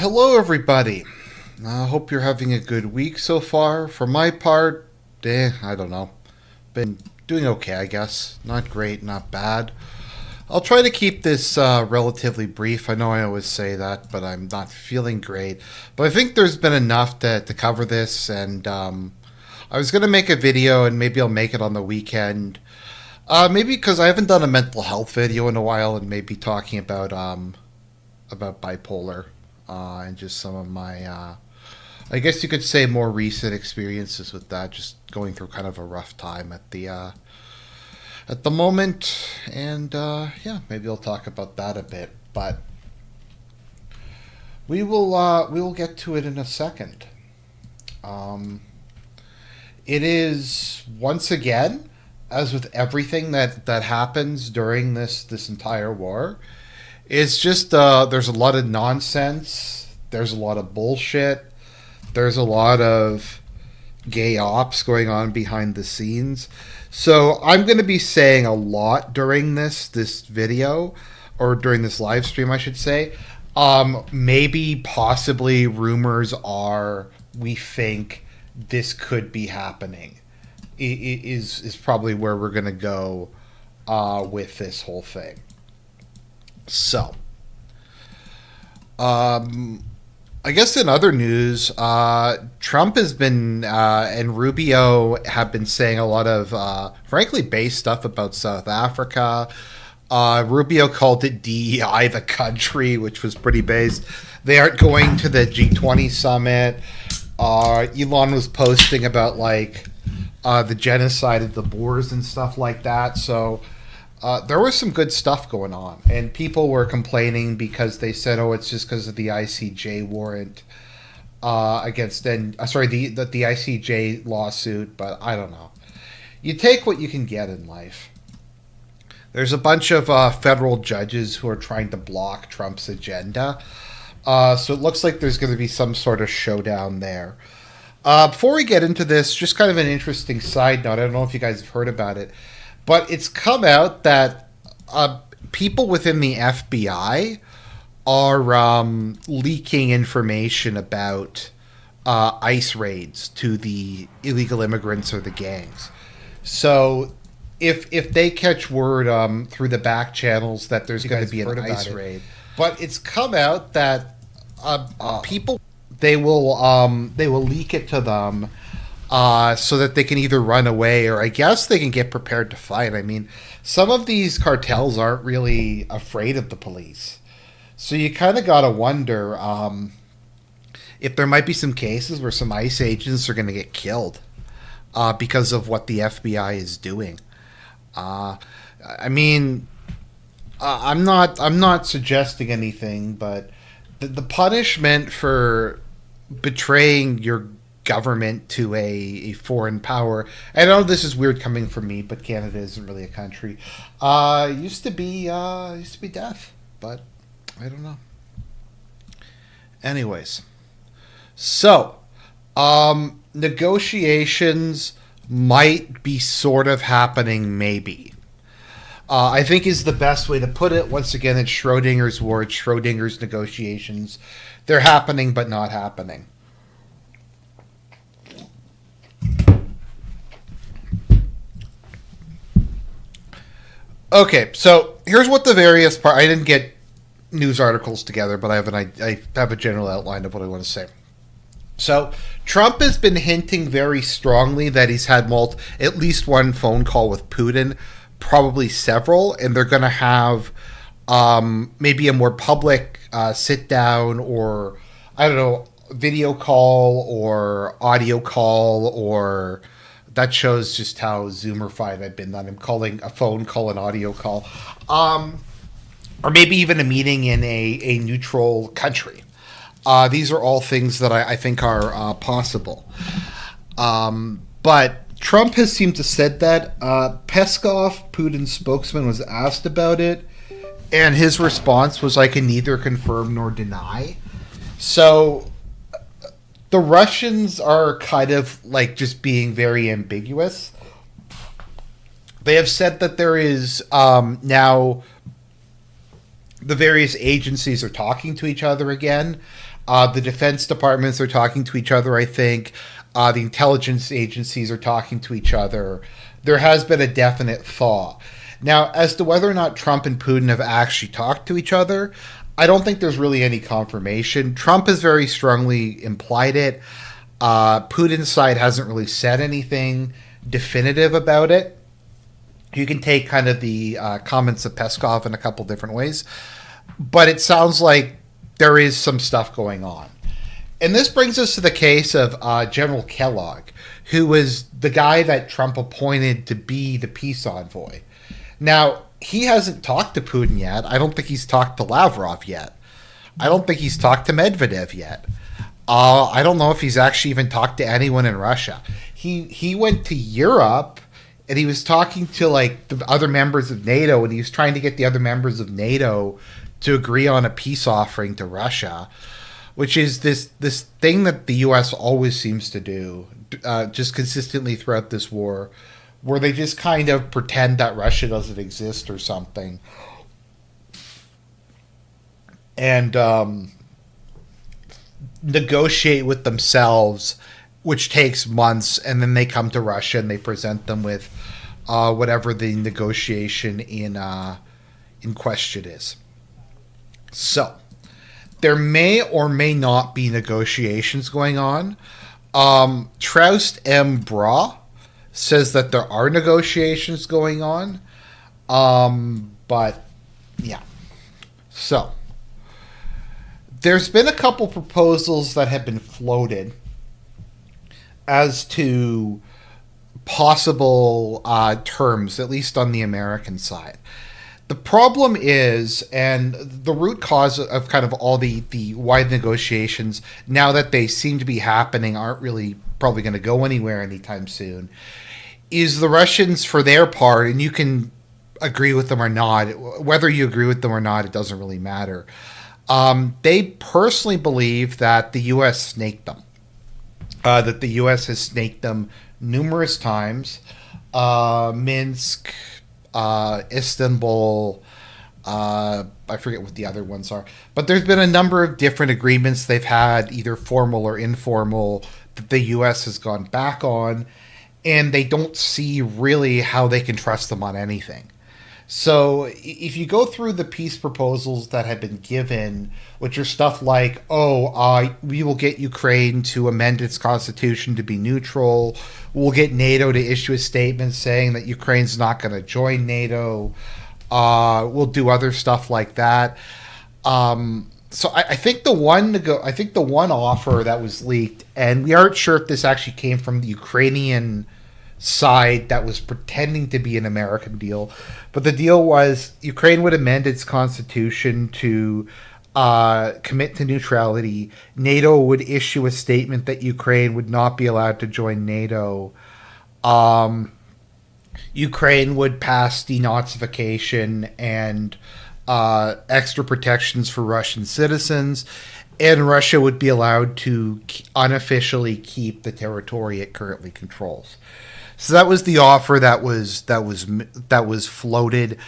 Hello, everybody. I hope you're having a good week so far. For my part, I don't know. Been doing okay, I guess. Not great, not bad. I'll try to keep this relatively brief. I know I always say that, but I'm not feeling great. But I think there's been enough to cover this, and I was going to make a video, and maybe I'll make it on the weekend. Maybe because I haven't done a mental health video in a while, and maybe talking about bipolar and just some of my, I guess you could say, more recent experiences with that. Just going through kind of a rough time at the moment, and yeah, maybe I'll talk about that a bit. But we will get to it in a second. It is once again, as with everything that happens during this entire war. It's just there's a lot of nonsense. There's a lot of bullshit. There's a lot of gay ops going on behind the scenes. So I'm going to be saying a lot during this video, or during this live stream, I should say. Maybe, possibly, rumors are we think this could be happening. Is probably where we're going to go with this whole thing. So, I guess in other news, Trump has been and Rubio have been saying a lot of, frankly, base stuff about South Africa. Rubio called it DEI the country, which was pretty based. They aren't going to the G20 summit. Elon was posting about the genocide of the Boers and stuff like that. So there was some good stuff going on, and people were complaining because they said, "Oh, it's just because of the ICJ warrant against the ICJ lawsuit." But I don't know. You take what you can get in life. There's a bunch of federal judges who are trying to block Trump's agenda, so it looks like there's going to be some sort of showdown there. Before we get into this, just kind of an interesting side note. I don't know if you guys have heard about it. But it's come out that people within the FBI are leaking information about ICE raids to the illegal immigrants or the gangs. So if they catch word through the back channels that there's going to be an ICE raid, but it's come out that people they will leak it to them. So that they can either run away, or I guess they can get prepared to fight. I mean, some of these cartels aren't really afraid of the police. So you kind of got to wonder if there might be some cases where some ICE agents are going to get killed because of what the FBI is doing. I mean, I'm not suggesting anything, but the punishment for betraying your government to a foreign power. I know this is weird coming from me, but Canada isn't really a country. Used to be death, but I don't know. Anyways, so negotiations might be sort of happening, maybe. I think is the best way to put it. Once again, it's Schrödinger's words, Schrödinger's negotiations. They're happening, but not happening. Okay, so here's what the various part. I didn't get news articles together, but I have a general outline of what I want to say. So Trump has been hinting very strongly that he's had at least one phone call with Putin, probably several, and they're going to have maybe a more public sit down, or I don't know, video call or audio call, or that shows just how Zoomerfied I've been that I'm calling a phone call an audio call. Or maybe even a meeting in a neutral country. These are all things that I think are possible. But Trump has seemed to said that. Peskov, Putin's spokesman, was asked about it, and his response was, "I can neither confirm nor deny." So the Russians are kind of just being very ambiguous. They have said that there is now the various agencies are talking to each other again. The defense departments are talking to each other, I think. The intelligence agencies are talking to each other. There has been a definite thaw. Now, as to whether or not Trump and Putin have actually talked to each other, I don't think there's really any confirmation. Trump has very strongly implied it. Putin's side hasn't really said anything definitive about it. You can take kind of the comments of Peskov in a couple different ways, but it sounds like there is some stuff going on. And this brings us to the case of General Kellogg, who was the guy that Trump appointed to be the peace envoy. Now, he hasn't talked to Putin yet. I don't think he's talked to Lavrov yet. I don't think he's talked to Medvedev yet. I don't know if he's actually even talked to anyone in Russia. He went to Europe and he was talking to like the other members of NATO, and he was trying to get the other members of NATO to agree on a peace offering to Russia, which is this thing that the U.S. always seems to do, just consistently throughout this war, where they just kind of pretend that Russia doesn't exist or something, and negotiate with themselves, which takes months, and then they come to Russia and they present them with whatever the negotiation in question is. So there may or may not be negotiations going on. Troust M. Bra says that there are negotiations going on. But yeah. So there's been a couple proposals that have been floated as to possible terms, at least on the American side. The problem is, and the root cause of kind of all the wide negotiations, now that they seem to be happening, aren't really probably going to go anywhere anytime soon, is the Russians, for their part, and you can agree with them or not, whether you agree with them or not, it doesn't really matter. They personally believe that the U.S. snaked them. That the U.S. has snaked them numerous times. Minsk, Istanbul, I forget what the other ones are. But there's been a number of different agreements they've had, either formal or informal, that the U.S. has gone back on, and they don't see really how they can trust them on anything. So if you go through the peace proposals that have been given, which are stuff like, we will get Ukraine to amend its constitution to be neutral, we'll get NATO to issue a statement saying that Ukraine's not going to join NATO, we'll do other stuff like that. So I think the one offer that was leaked, and we aren't sure if this actually came from the Ukrainian side that was pretending to be an American deal, but the deal was Ukraine would amend its constitution to commit to neutrality. NATO would issue a statement that Ukraine would not be allowed to join NATO. Ukraine would pass denazification and extra protections for Russian citizens, and Russia would be allowed to unofficially keep the territory it currently controls. So that was the offer that was floated.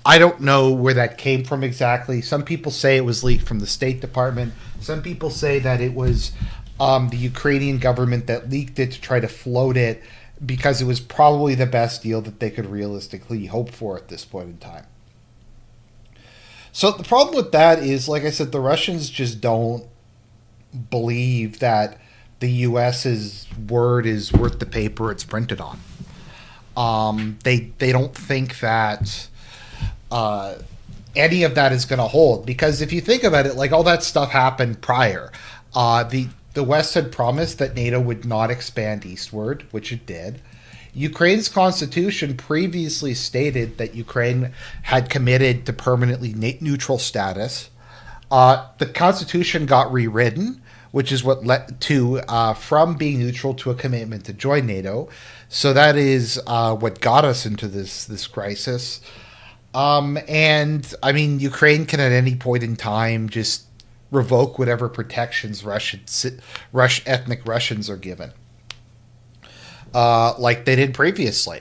I don't know where that came from exactly. Some people say it was leaked from the State Department. Some people say that it was the Ukrainian government that leaked it to try to float it because it was probably the best deal that they could realistically hope for at this point in time. So the problem with that is, like I said, the Russians just don't believe that the U.S.'s word is worth the paper it's printed on. They don't think that any of that is going to hold, because if you think about it, like all that stuff happened prior. The West had promised that NATO would not expand eastward, which it did. Ukraine's constitution previously stated that Ukraine had committed to permanently neutral status. The constitution got rewritten, which is what led to from being neutral to a commitment to join NATO. So that is what got us into this crisis. And I mean, Ukraine can at any point in time just revoke whatever protections ethnic Russians are given, like they did previously.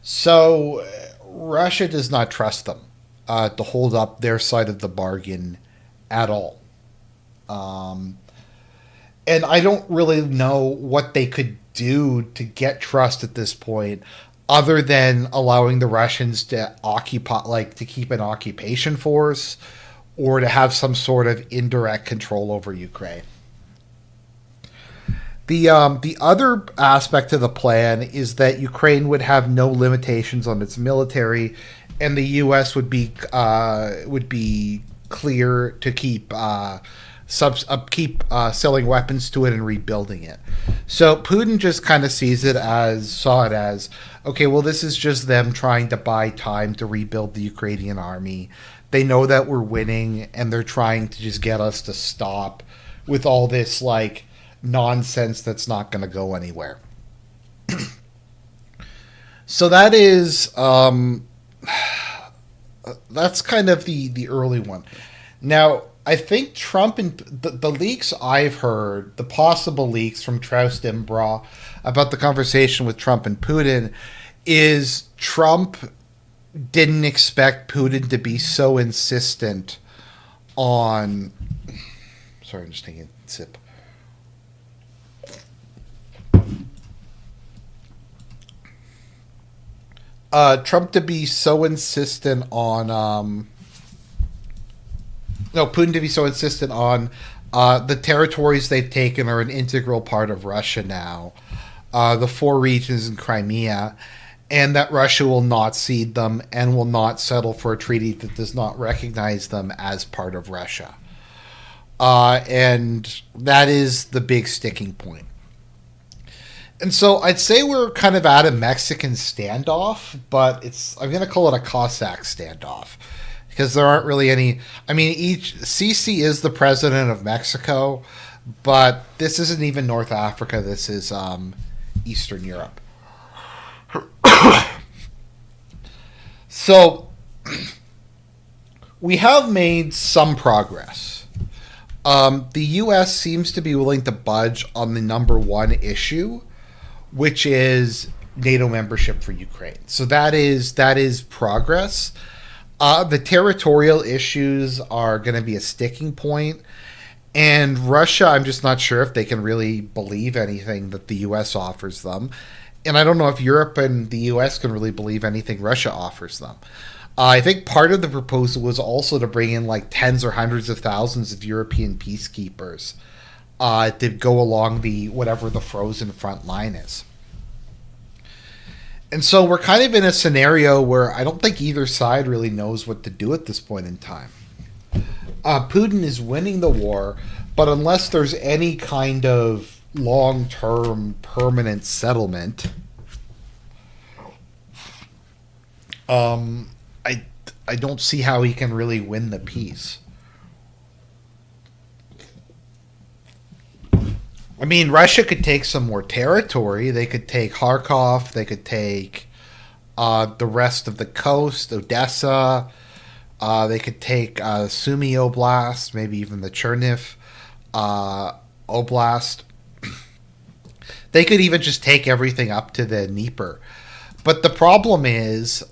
So Russia does not trust them to hold up their side of the bargain at all. And I don't really know what they could do to get trust at this point, other than allowing the Russians to occupy, like to keep an occupation force, or to have some sort of indirect control over Ukraine. The other aspect of the plan is that Ukraine would have no limitations on its military, and the U.S. would be clear to keep selling weapons to it and rebuilding it. So Putin just kind of saw it as, okay, well, this is just them trying to buy time to rebuild the Ukrainian army. They know that we're winning, and they're trying to just get us to stop with all this like nonsense that's not going to go anywhere. So that's kind of the early one. Now, I think Trump and the leaks I've heard, the possible leaks from Traus Dimbra about the conversation with Trump and Putin, is Trump didn't expect Putin to be so insistent on. Sorry, I'm just taking a sip. Trump to be so insistent on Putin to be so insistent on the territories they've taken are an integral part of Russia now, the 4 regions in Crimea, and that Russia will not cede them and will not settle for a treaty that does not recognize them as part of Russia. And that is the big sticking point. And so I'd say we're kind of at a Mexican standoff, but I'm going to call it a Cossack standoff, because there aren't really any. I mean, Sisi is the president of Mexico, but this isn't even North Africa. This is Eastern Europe. So we have made some progress. The U.S. seems to be willing to budge on the number one issue, which is NATO membership for Ukraine. So that is progress. The territorial issues are going to be a sticking point. And Russia, I'm just not sure if they can really believe anything that the U.S. offers them. And I don't know if Europe and the U.S. can really believe anything Russia offers them. I think part of the proposal was also to bring in like tens or hundreds of thousands of European peacekeepers to go along whatever the frozen front line is. And so we're kind of in a scenario where I don't think either side really knows what to do at this point in time. Putin is winning the war, but unless there's any kind of long-term permanent settlement, I don't see how he can really win the peace. I mean, Russia could take some more territory. They could take Kharkov. They could take the rest of the coast, Odessa. They could take Sumy Oblast, maybe even the Cherniv Oblast. They could even just take everything up to the Dnieper. But the problem is,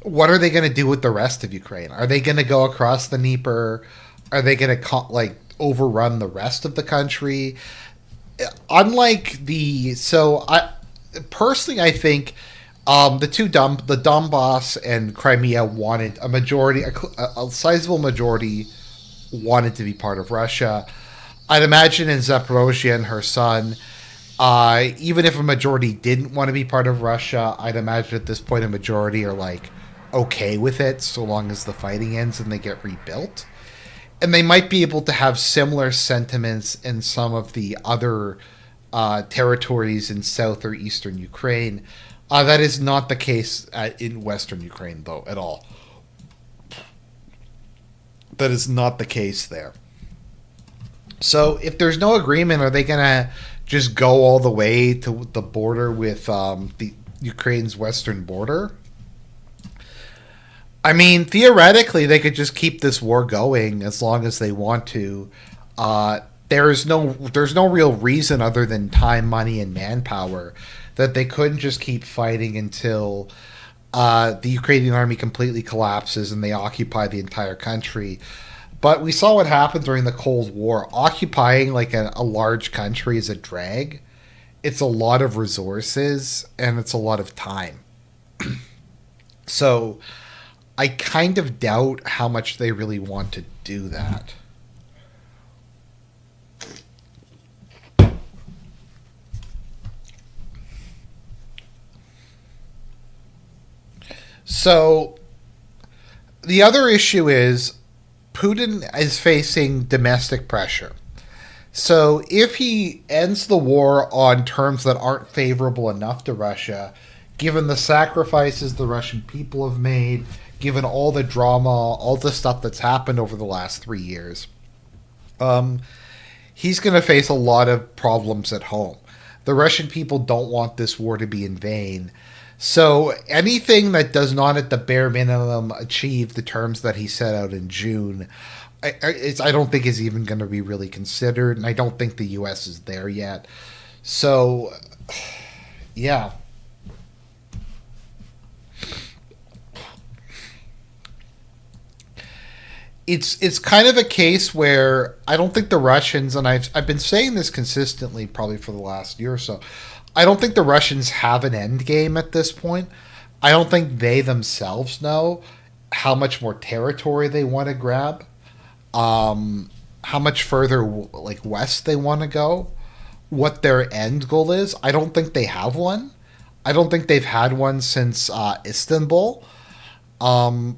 what are they going to do with the rest of Ukraine? Are they going to go across the Dnieper? Are they going to overrun the rest of the country? Unlike I think the Donbass and Crimea wanted a sizable majority wanted to be part of Russia. I'd imagine in Zaporozhye and Kherson, even if a majority didn't want to be part of Russia, I'd imagine at this point a majority are like okay with it so long as the fighting ends and they get rebuilt. And they might be able to have similar sentiments in some of the other territories in south or eastern Ukraine. That is not the case in western Ukraine, though, at all. That is not the case there. So if there's no agreement, are they going to just go all the way to the border with the Ukraine's western border? I mean, theoretically, they could just keep this war going as long as they want to. There's no real reason other than time, money, and manpower that they couldn't just keep fighting until the Ukrainian army completely collapses and they occupy the entire country. But we saw what happened during the Cold War. Occupying like a large country is a drag. It's a lot of resources and it's a lot of time. So I kind of doubt how much they really want to do that. So the other issue is Putin is facing domestic pressure. So if he ends the war on terms that aren't favorable enough to Russia, given the sacrifices the Russian people have made, given all the drama, all the stuff that's happened over the last 3 years, um, he's going to face a lot of problems at home. The Russian people don't want this war to be in vain. So anything that does not, at the bare minimum, achieve the terms that he set out in June, I don't think is even going to be really considered, and I don't think the U.S. is there yet. So, yeah. It's kind of a case where I don't think the Russians, and I've been saying this consistently probably for the last year or so, I don't think the Russians have an end game at this point. I don't think they themselves know how much more territory they want to grab, how much further like west they want to go, what their end goal is. I don't think they have one. I don't think they've had one since Istanbul. Um,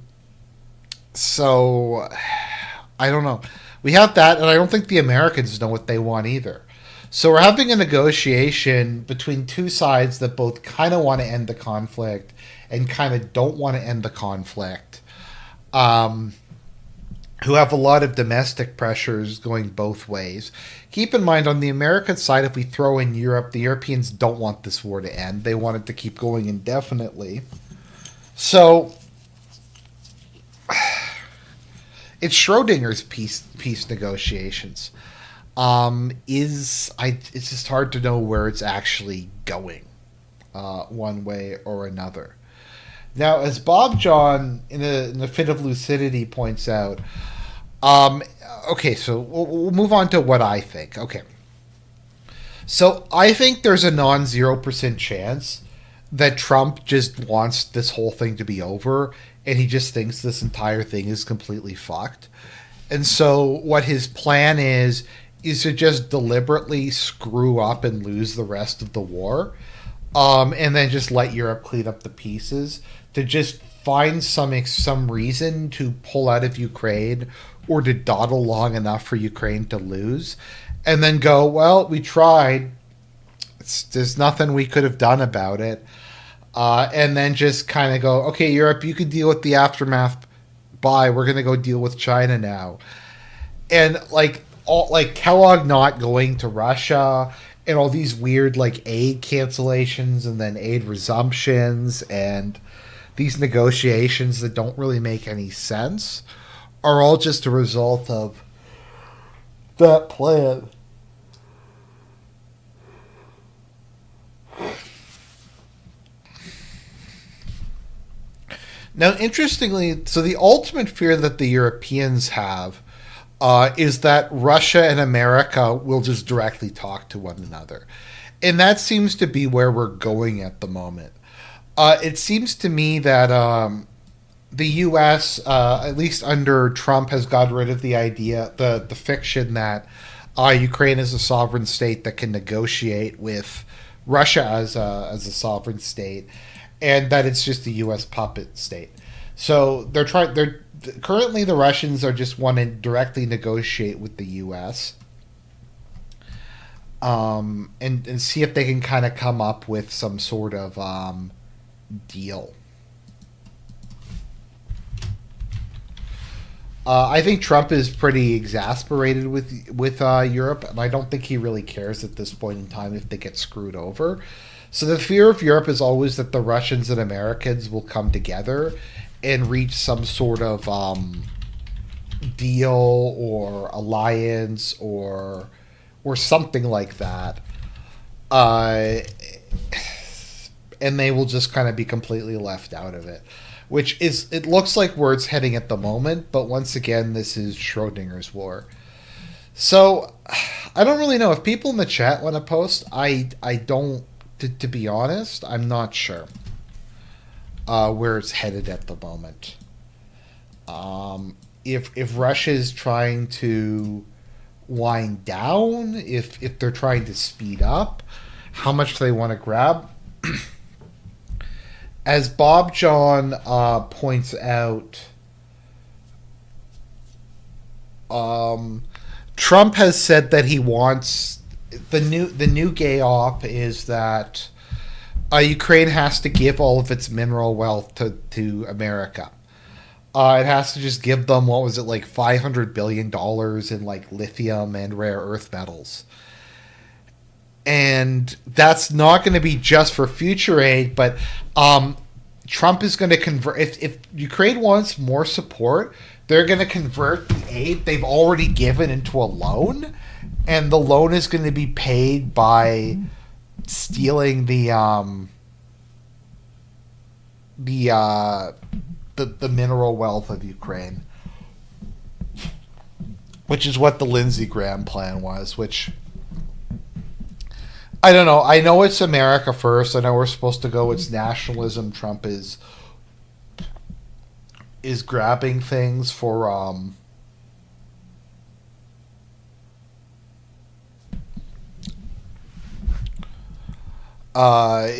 so I don't know. We have that, and I don't think the Americans know what they want either. So we're having a negotiation between two sides that both kind of want to end the conflict and kind of don't want to end the conflict, um, who have a lot of domestic pressures going both ways. Keep in mind, on the American side, if we throw in Europe, the Europeans don't want this war to end. They want it to keep going indefinitely. So it's Schrödinger's peace negotiations. It's just hard to know where it's actually going, one way or another. Now, as Bob John, in a fit of lucidity, points out, um, okay, so we'll move on to what I think. Okay, so I think there's a non-0% chance that Trump just wants this whole thing to be over, and he just thinks this entire thing is completely fucked. And so what his plan is to just deliberately screw up and lose the rest of the war, and then just let Europe clean up the pieces, to just find some reason to pull out of Ukraine or to dawdle long enough for Ukraine to lose, and then go, well, we tried. There's nothing we could have done about it. And then just kind of go, okay, Europe, you can deal with the aftermath. Bye. We're going to go deal with China now. And like Kellogg not going to Russia and all these weird like aid cancellations and then aid resumptions and these negotiations that don't really make any sense are all just a result of that plan. Now, interestingly, so the ultimate fear that the Europeans have is that Russia and America will just directly talk to one another. And that seems to be where we're going at the moment. It seems to me that the U.S., at least under Trump, has got rid of the idea, the fiction that Ukraine is a sovereign state that can negotiate with Russia as a sovereign state, and that it's just a U.S. puppet state. So they're currently the Russians are just want to directly negotiate with the U.S. And see if they can kind of come up with some sort of deal. I think Trump is pretty exasperated with Europe, and I don't think he really cares at this point in time if they get screwed over. So the fear of Europe is always that the Russians and Americans will come together and reach some sort of deal or alliance or something like that, and they will just kind of be completely left out of it. which is, it looks like where it's heading at the moment. But once again, this is Schrodinger's war. So I don't really know if people in the chat want to post. I don't. To be honest, I'm not sure where it's headed at the moment. If Russia's trying to wind down, if they're trying to speed up, how much they want to grab. As Bob John points out, Trump has said that he wants the new gay op is that Ukraine has to give all of its mineral wealth to America. It has to just give them, what was it, like $500 billion in like lithium and rare earth metals. And that's not going to be just for future aid, but Trump is going to convert. If Ukraine wants more support, they're going to convert the aid they've already given into a loan, and the loan is going to be paid by stealing the mineral wealth of Ukraine, which is what the Lindsey Graham plan was. Which I don't know. I know it's America first. I know we're supposed to go. It's nationalism. Trump is grabbing things for I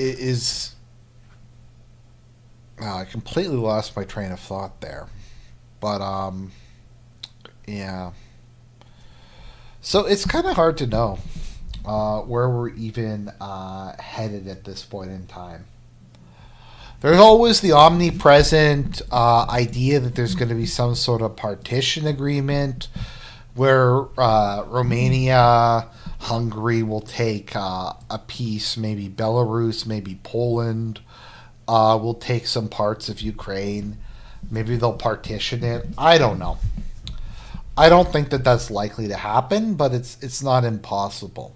completely lost my train of thought there. But yeah. So it's kind of hard to know where we're even headed at this point in time. There's always the omnipresent idea that there's going to be some sort of partition agreement where Romania, Hungary will take a piece, maybe Belarus, maybe Poland will take some parts of Ukraine. Maybe they'll partition it. I don't know. I don't think that that's likely to happen, but it's not impossible.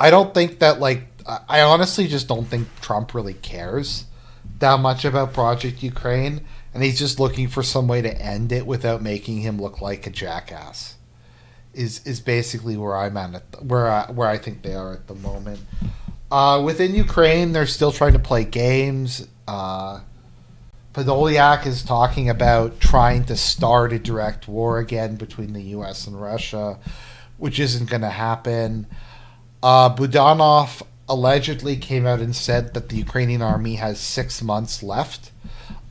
I don't think that, like, I honestly just don't think Trump really cares that much about Project Ukraine, and he's just looking for some way to end it without making him look like a jackass. Is basically where I'm at where I think they are at the moment. Within Ukraine, they're still trying to play games. Podolyak is talking about trying to start a direct war again between the U.S. and Russia, which isn't going to happen. Budanov allegedly came out and said that the Ukrainian army has 6 months left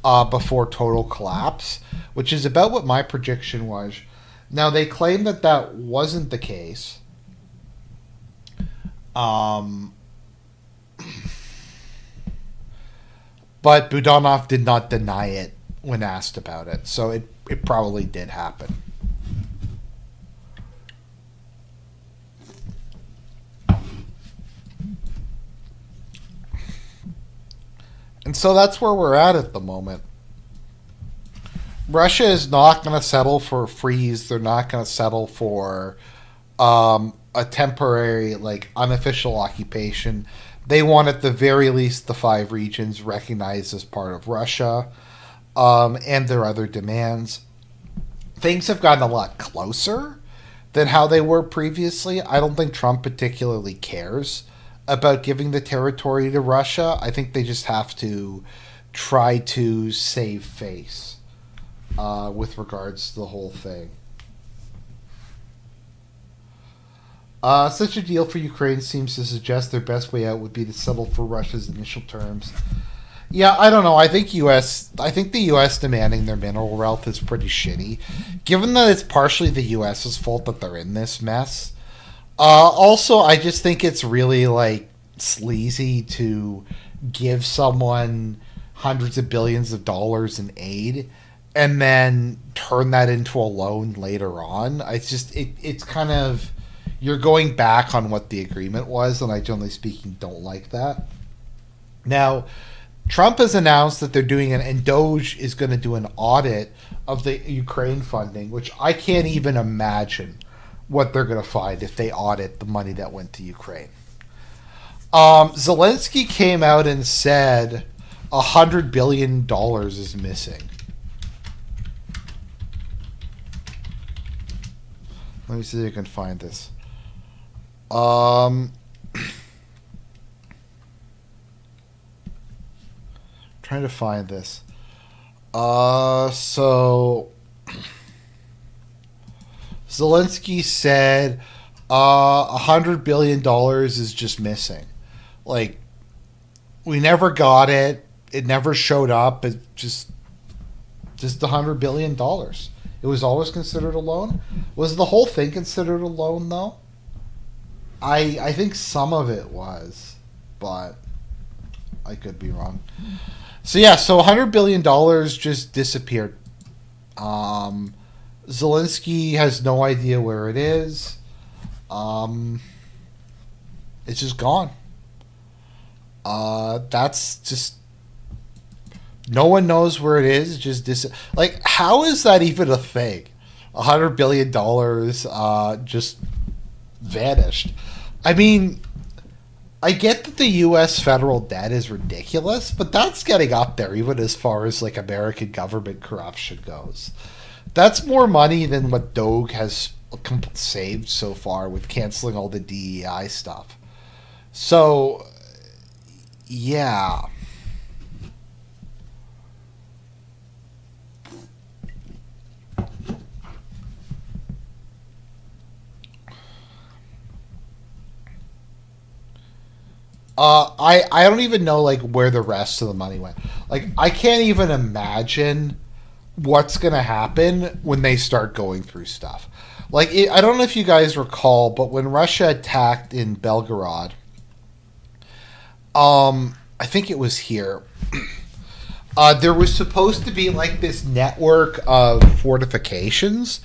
before total collapse, which is about what my prediction was. Now, they claim that that wasn't the case. But Budanov did not deny it when asked about it, so it probably did happen. And so that's where we're at the moment. Russia is not going to settle for a freeze. They're not going to settle for a temporary, like, unofficial occupation. They want, at the very least, the 5 regions recognized as part of Russia, and their other demands. Things have gotten a lot closer than how they were previously. I don't think Trump particularly cares about giving the territory to Russia. I think they just have to try to save face with regards to the whole thing. Such a deal for Ukraine seems to suggest their best way out would be to settle for Russia's initial terms. Yeah, I don't know. I think the U.S. demanding their mineral wealth is pretty shitty, given that it's partially the U.S.'s fault that they're in this mess. Also, I just think it's really, like, sleazy to give someone hundreds of billions of dollars in aid and then turn that into a loan later on. It's kind of, you're going back on what the agreement was, and I, generally speaking, don't like that. Now, Trump has announced that they're doing and Doge is going to do an audit of the Ukraine funding, which I can't even imagine what they're going to find if they audit the money that went to Ukraine. Zelensky came out and said $100 billion is missing. Let me see if I can find this. Trying to find this. So Zelensky said $100 billion is just missing. Like, we never got it. It never showed up. It just $100 billion. It was always considered a loan. Was the whole thing considered a loan though? I think some of it was, but I could be wrong. So yeah, so $100 billion just disappeared. Zelensky has no idea where it is. It's just gone. That's just, no one knows where it is. Like, how is that even a thing? $100 billion just vanished. I mean, I get that the U.S. federal debt is ridiculous, but that's getting up there, even as far as like American government corruption goes. That's more money than what Doge has saved so far with canceling all the DEI stuff. So, yeah. I don't even know like where the rest of the money went. Like, I can't even imagine what's gonna happen when they start going through stuff. Like, I don't know if you guys recall, but when Russia attacked in Belgorod, I think it was here. There was supposed to be like this network of fortifications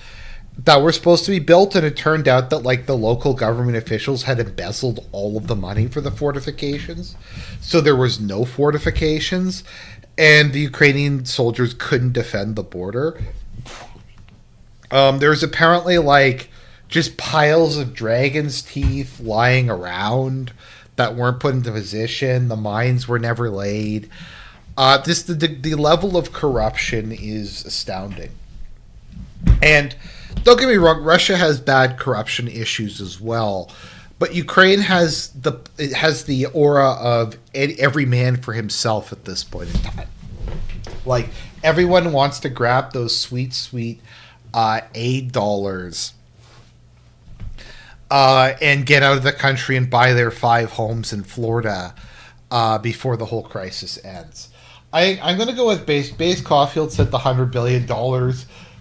that were supposed to be built, and it turned out that like the local government officials had embezzled all of the money for the fortifications, so there was no fortifications, and the Ukrainian soldiers couldn't defend the border. There's apparently like just piles of dragon's teeth lying around that weren't put into position. The mines were never laid. Just the level of corruption is astounding. And don't get me wrong, Russia has bad corruption issues as well, but Ukraine has the aura of every man for himself at this point in time. Like, everyone wants to grab those sweet aid dollars and get out of the country and buy their 5 homes in Florida before the whole crisis ends. I'm going to go with Base. Base Caulfield said the $100 billion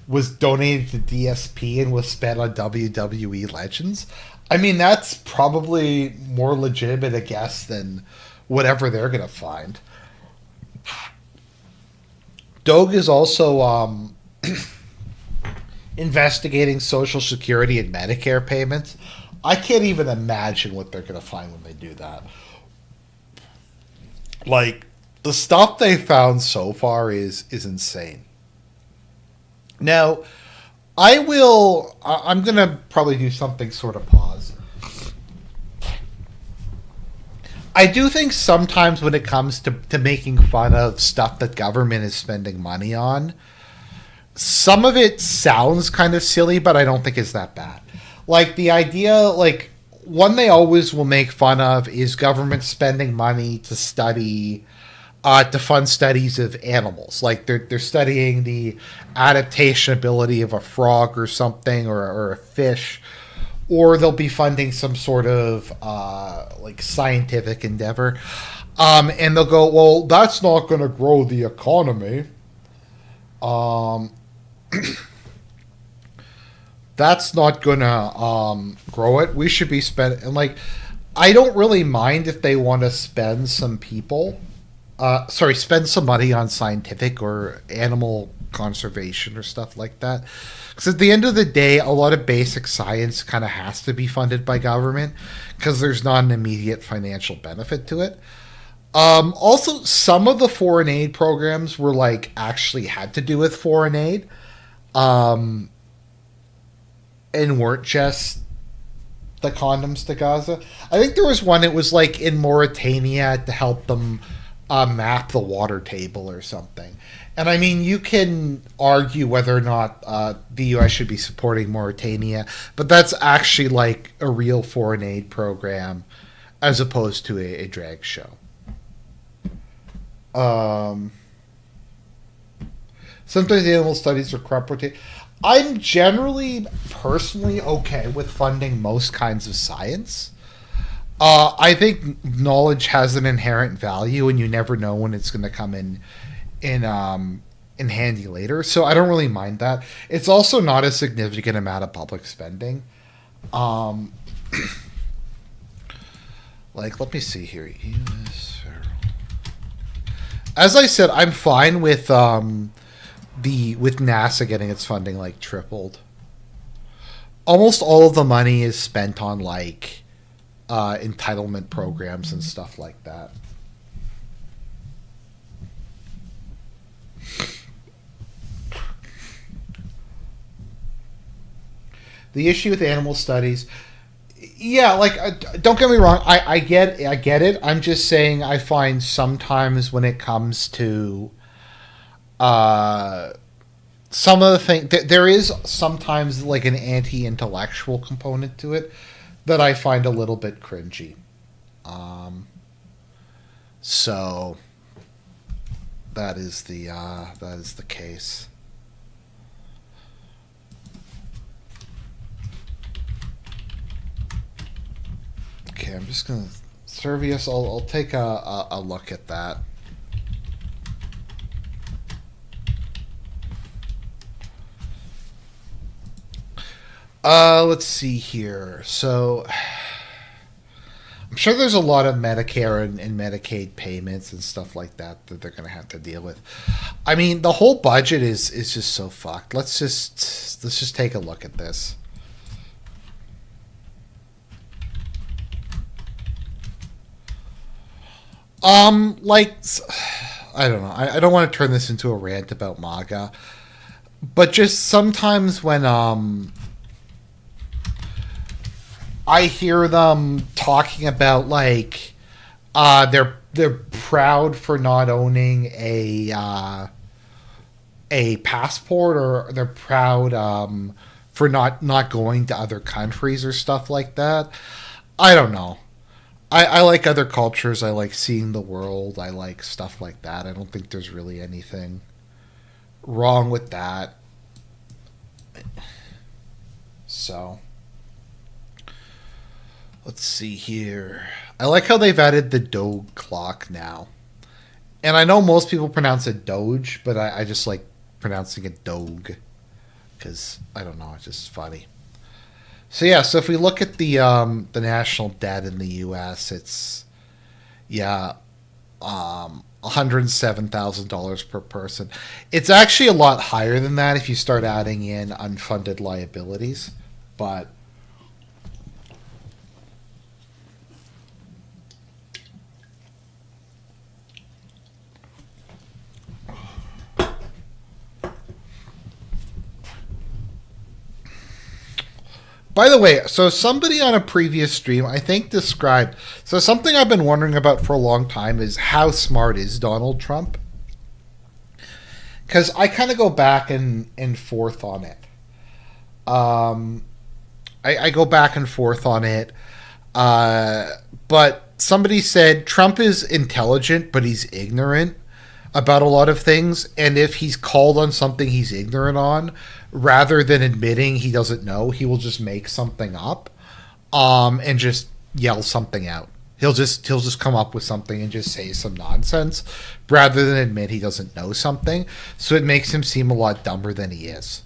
was donated to DSP and was spent on WWE legends. I mean, that's probably more legitimate a guess than whatever they're going to find. Doge is also investigating Social Security and Medicare payments. I can't even imagine what they're going to find when they do that. Like, the stuff they found so far is insane. Now, I'm going to probably do something sort of pause. I do think sometimes when it comes to making fun of stuff that government is spending money on, some of it sounds kind of silly, but I don't think it's that bad. Like, the idea, like, one they always will make fun of is government spending money to study, to fund studies of animals. Like, they're studying the adaptation ability of a frog or something, or a fish, or they'll be funding some sort of like scientific endeavor, and they'll go, well, that's not going to grow the economy. That's not going to grow it. We should be spending, and like, I don't really mind if they want to spend some spend some money on scientific or animal conservation or stuff like that. Because at the end of the day, a lot of basic science kind of has to be funded by government because there's not an immediate financial benefit to it. Also, some of the foreign aid programs were like actually had to do with foreign aid, and weren't just the condoms to Gaza. I think there was one. It was like in Mauritania to help them map the water table or something. And I mean, you can argue whether or not the U.S. should be supporting Mauritania, but that's actually like a real foreign aid program as opposed to a drag show. Um, Sometimes animal studies are crop rotation. I'm generally personally okay with funding most kinds of science. I think knowledge has an inherent value, and you never know when it's going to come in handy later. So I don't really mind that. It's also not a significant amount of public spending. Um, like, let me see here. As I said, I'm fine with the with NASA getting its funding like tripled. Almost all of the money is spent on like entitlement programs and stuff like that. The issue with animal studies, yeah, like don't get me wrong, I get it. I'm just saying I find sometimes when it comes to uh, some of the things, there is sometimes like an anti-intellectual component to it that I find a little bit cringy. Um, so that is the case. Okay, I'm just gonna Servius. I'll take a look at that. Let's see here. So I'm sure there's a lot of Medicare and Medicaid payments and stuff like that that they're going to have to deal with. I mean, the whole budget is just so fucked. Let's just take a look at this. Like I don't know. I don't want to turn this into a rant about MAGA, but just sometimes when I hear them talking about like they're proud for not owning a passport, or they're proud for not going to other countries or stuff like that. I don't know. I like other cultures. I like seeing the world. I like stuff like that. I don't think there's really anything wrong with that. So let's see here. I like how they've added the Doge clock now. And I know most people pronounce it Doge, but I just like pronouncing it Doge because I don't know, it's just funny. So yeah, so if we look at the national debt in the U.S., it's yeah, $107,000 per person. It's actually a lot higher than that if you start adding in unfunded liabilities, but by the way, so somebody on a previous stream, I think, described. So something I've been wondering about for a long time is how smart is Donald Trump? Because I kind of go back and forth on it. Um, I go back and forth on it. Uh, but somebody said Trump is intelligent, but he's ignorant about a lot of things. And if he's called on something he's ignorant on, rather than admitting he doesn't know, he will just make something up, and just yell something out. He'll just come up with something and just say some nonsense, rather than admit he doesn't know something. So it makes him seem a lot dumber than he is.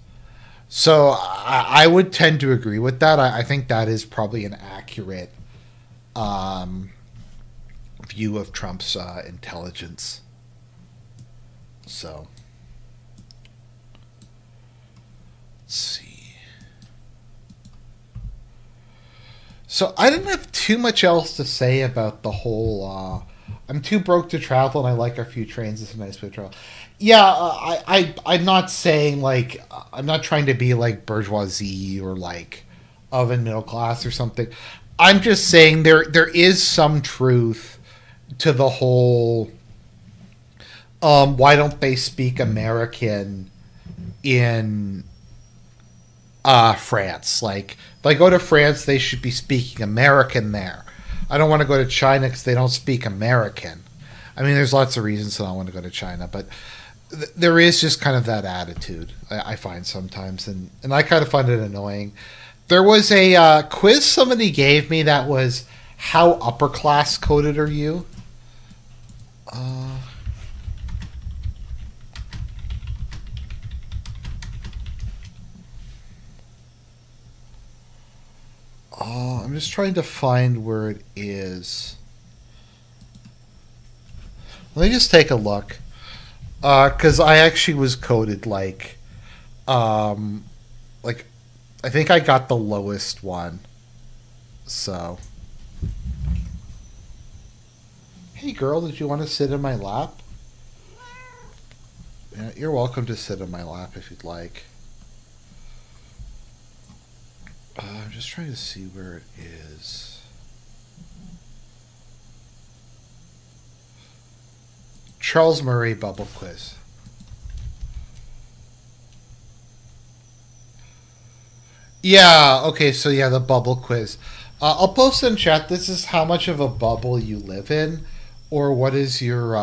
So I would tend to agree with that. I think that is probably an accurate um, view of Trump's intelligence. So let's see. So I didn't have too much else to say about the whole. I'm too broke to travel, and I like our few trains. It's a nice way to travel. Yeah, I'm not saying like I'm not trying to be like bourgeoisie or like of a middle class or something. I'm just saying there is some truth to the whole Why don't they speak American in France? Like, if I go to France, they should be speaking American there. I don't want to go to China because they don't speak American. I mean, there's lots of reasons that I want to go to China, but there is just kind of that attitude I find sometimes, and I kind of find it annoying. There was a quiz somebody gave me that was, how upper class coded are you? Uh, I'm just trying to find where it is. Let me just take a look. Because I actually was coded um, like I think I got the lowest one. So, hey girl, did you want to sit in my lap? Yeah, you're welcome to sit in my lap if you'd like. I'm just trying to see where it is. Charles Murray bubble quiz. Yeah, okay, so yeah, the bubble quiz. I'll post in chat. This is how much of a bubble you live in, or what is your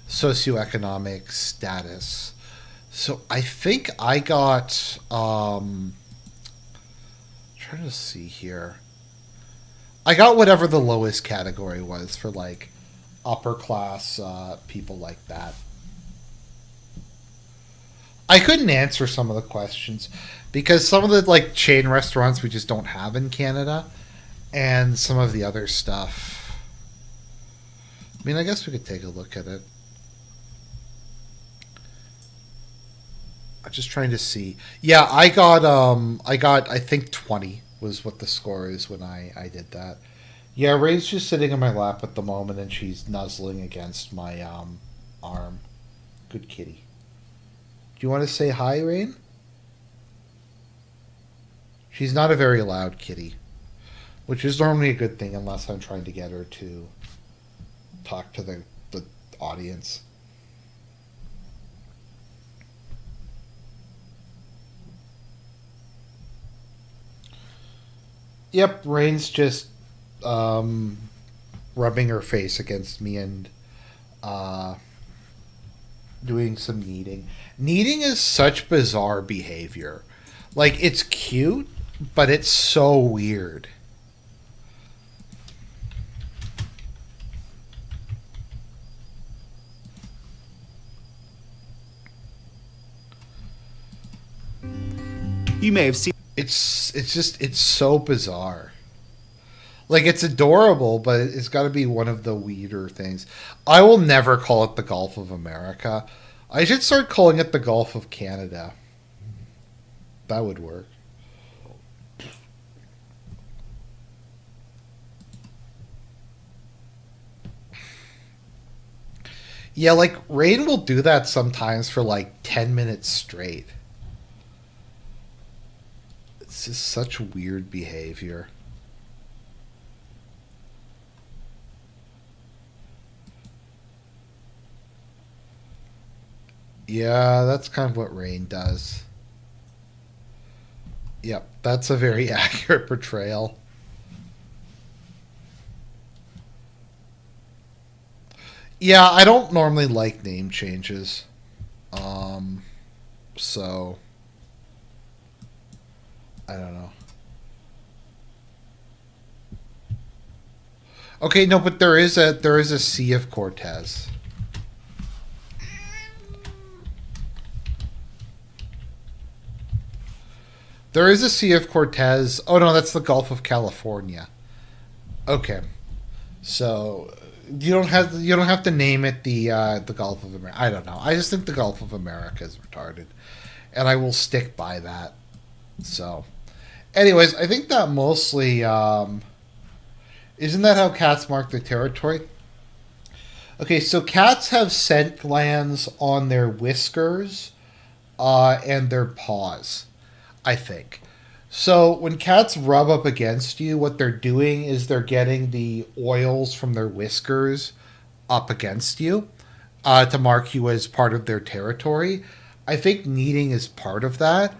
socioeconomic status. So I think I got. Trying to see here. I got whatever the lowest category was for like upper class people like that. I couldn't answer some of the questions because some of the like chain restaurants we just don't have in Canada, and some of the other stuff. I mean, I guess we could take a look at it. I'm just trying to see. Yeah, I think 20 was what the score is when I did that. Yeah, Ray's just sitting in my lap at the moment and she's nuzzling against my arm. Good kitty. Do you want to say hi, Rain? She's not a very loud kitty, which is normally a good thing unless I'm trying to get her to talk to the audience. Yep, Rain's just um, rubbing her face against me and uh, doing some kneading. Kneading is such bizarre behavior. Like, it's cute, but it's so weird. You may have seen. It's so bizarre. Like, it's adorable, but it's got to be one of the weirder things. I will never call it the Gulf of America. I should start calling it the Gulf of Canada. That would work. Yeah, like Rain will do that sometimes for like 10 minutes straight. It's just such weird behavior. Yeah, that's kind of what Rain does. Yep, that's a very accurate portrayal. Yeah, I don't normally like name changes. Um, so I don't know. Okay, no, but there is a Sea of Cortez. There is a Sea of Cortez. Oh no, that's the Gulf of California. Okay, so you don't have to name it the Gulf of America. I don't know. I just think the Gulf of America is retarded, and I will stick by that. So, anyways, I think that mostly isn't that how cats mark their territory? Okay, so cats have scent glands on their whiskers and their paws, I think. So when cats rub up against you, what they're doing is they're getting the oils from their whiskers up against you. to mark you as part of their territory. I think kneading is part of that.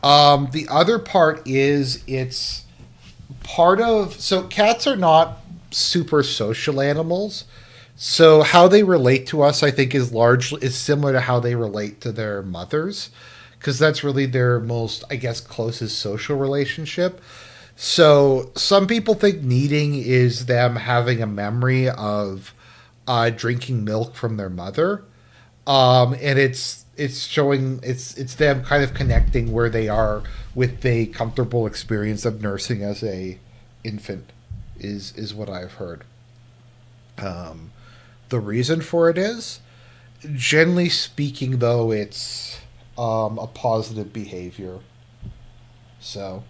The other part is it's part of. So cats are not super social animals. So how they relate to us, I think, is similar to how they relate to their mothers, because that's really their most, I guess, closest social relationship. So some people think kneading is them having a memory of drinking milk from their mother, and it's showing it's them kind of connecting where they are with the comfortable experience of nursing as a infant is what I've heard. Um, the reason for it is, generally speaking, though, it's a positive behavior. So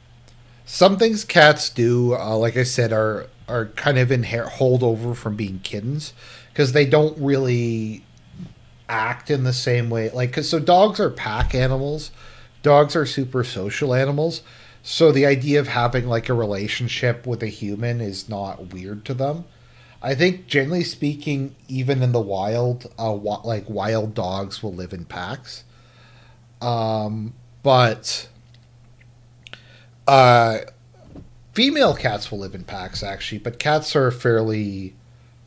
some things cats do, like I said, are kind of holdover from being kittens because they don't really act in the same way. Like, cause so dogs are pack animals. Dogs are super social animals. So the idea of having like a relationship with a human is not weird to them. I think generally speaking, even in the wild, like wild dogs will live in packs. But uh, female cats will live in packs actually, but cats are fairly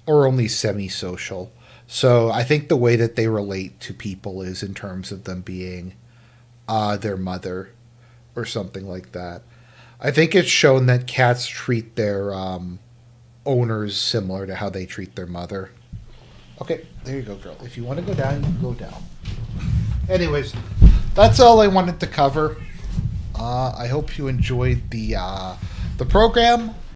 or only semi-social. So I think the way that they relate to people is in terms of them being their mother or something like that. I think it's shown that cats treat their owners similar to how they treat their mother. Okay, there you go, girl. If you want to go down, you can go down. Anyways, that's all I wanted to cover. I hope you enjoyed the program.